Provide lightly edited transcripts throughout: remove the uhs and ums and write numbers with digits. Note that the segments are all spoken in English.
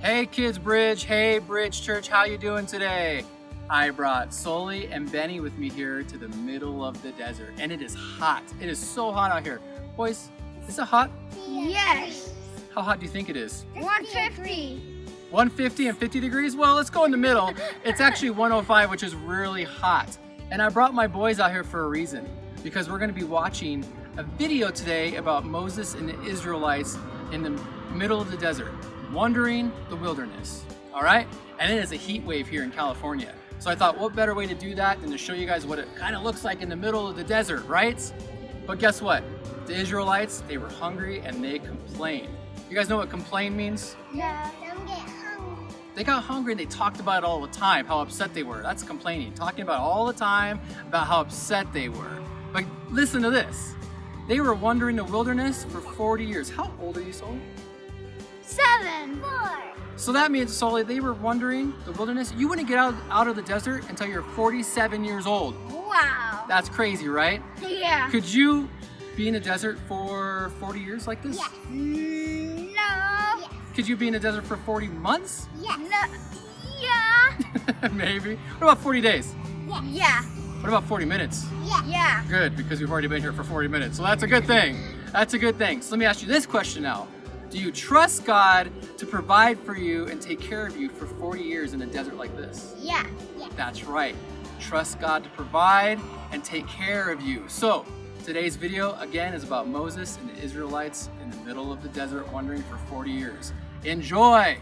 Hey Kidz Bridge, hey Bridge Church, how you doing today? I brought Sully and Benny with me here to the middle of the desert, and it is hot. It is so hot out here. Boys, is it hot? Yes. How hot do you think it is? 150. 150 and 50 degrees? Well, let's go in the middle. It's actually 105, which is really hot. And I brought my boys out here for a reason, because we're gonna be watching a video today about Moses and the Israelites in the middle of the desert, wandering the wilderness, all right? And it is a heat wave here in California. So I thought, what better way to do that than to show you guys what it kind of looks like in the middle of the desert, right? But guess what? The Israelites, they were hungry and they complained. You guys know what complain means? No, don't get hungry. They got hungry and they talked about it all the time, how upset they were. That's complaining, talking about it all the time about how upset they were. But listen to this. They were wandering the wilderness for 40 years. How old are you, Sully? 7. 4. So that means, Sully, they were wandering the wilderness. You wouldn't get out of the desert until you're 47 years old. Wow. That's crazy, right? Yeah. Could you be in the desert for 40 years like this? Yes. No. Yes. Could you be in the desert for 40 months? Yes. No. Yeah. Maybe. What about 40 days? Yeah. Yeah. What about 40 minutes? Yeah. Yeah. Good, because we've already been here for 40 minutes. So that's a good thing. That's a good thing. So let me ask you this question now. Do you trust God to provide for you and take care of you for 40 years in a desert like this? Yeah. Yeah. That's right. Trust God to provide and take care of you. So today's video, again, is about Moses and the Israelites in the middle of the desert wandering for 40 years. Enjoy!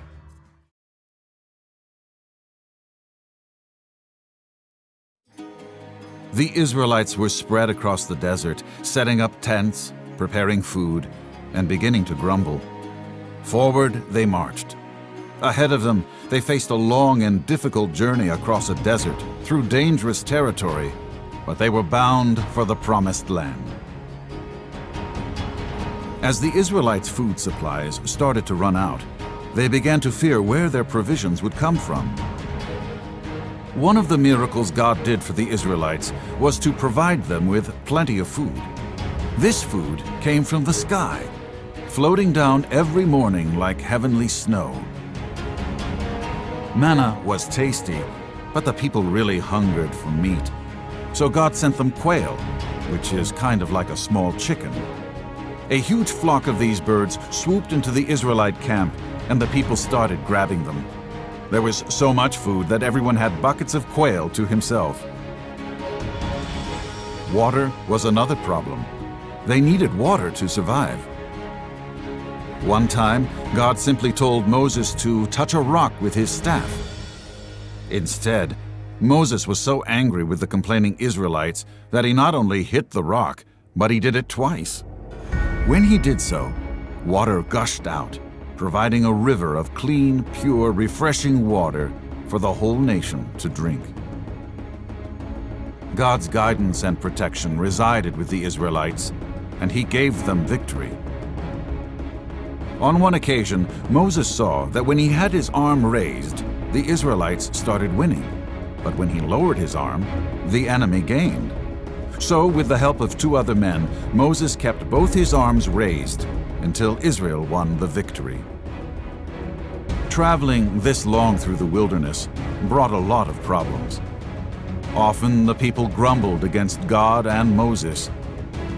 The Israelites were spread across the desert, setting up tents, preparing food, and beginning to grumble. Forward they marched. Ahead of them, they faced a long and difficult journey across a desert, through dangerous territory, but they were bound for the promised land. As the Israelites' food supplies started to run out, they began to fear where their provisions would come from. One of the miracles God did for the Israelites was to provide them with plenty of food. This food came from the sky, floating down every morning like heavenly snow. Manna was tasty, but the people really hungered for meat. So God sent them quail, which is kind of like a small chicken. A huge flock of these birds swooped into the Israelite camp, and the people started grabbing them. There was so much food that everyone had buckets of quail to himself. Water was another problem. They needed water to survive. One time, God simply told Moses to touch a rock with his staff. Instead, Moses was so angry with the complaining Israelites that he not only hit the rock, but he did it twice. When he did so, water gushed out, providing a river of clean, pure, refreshing water for the whole nation to drink. God's guidance and protection resided with the Israelites, and he gave them victory. On one occasion, Moses saw that when he had his arm raised, the Israelites started winning. But when he lowered his arm, the enemy gained. So, with the help of 2 other men, Moses kept both his arms raised until Israel won the victory. Traveling this long through the wilderness brought a lot of problems. Often the people grumbled against God and Moses.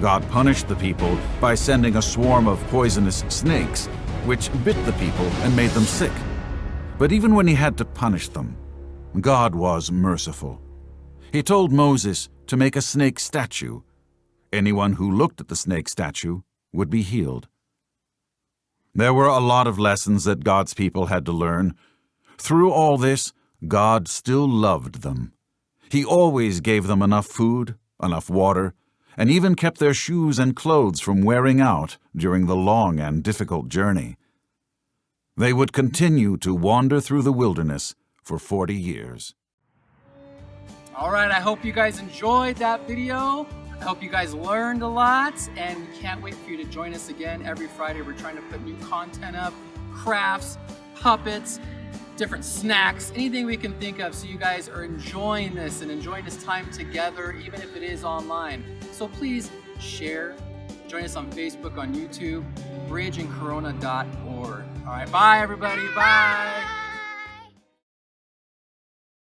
God punished the people by sending a swarm of poisonous snakes, which bit the people and made them sick. But even when he had to punish them, God was merciful. He told Moses to make a snake statue. Anyone who looked at the snake statue would be healed. There were a lot of lessons that God's people had to learn. Through all this, God still loved them. He always gave them enough food, enough water, and even kept their shoes and clothes from wearing out during the long and difficult journey. They would continue to wander through the wilderness for 40 years. All right, I hope you guys enjoyed that video. I hope you guys learned a lot, and we can't wait for you to join us again every Friday. We're trying to put new content up, crafts, puppets, different snacks, anything we can think of, so you guys are enjoying this and enjoying this time together, even if it is online. So please share, join us on Facebook, on YouTube, bridgeandcorona.org. All All right, bye everybody. Bye.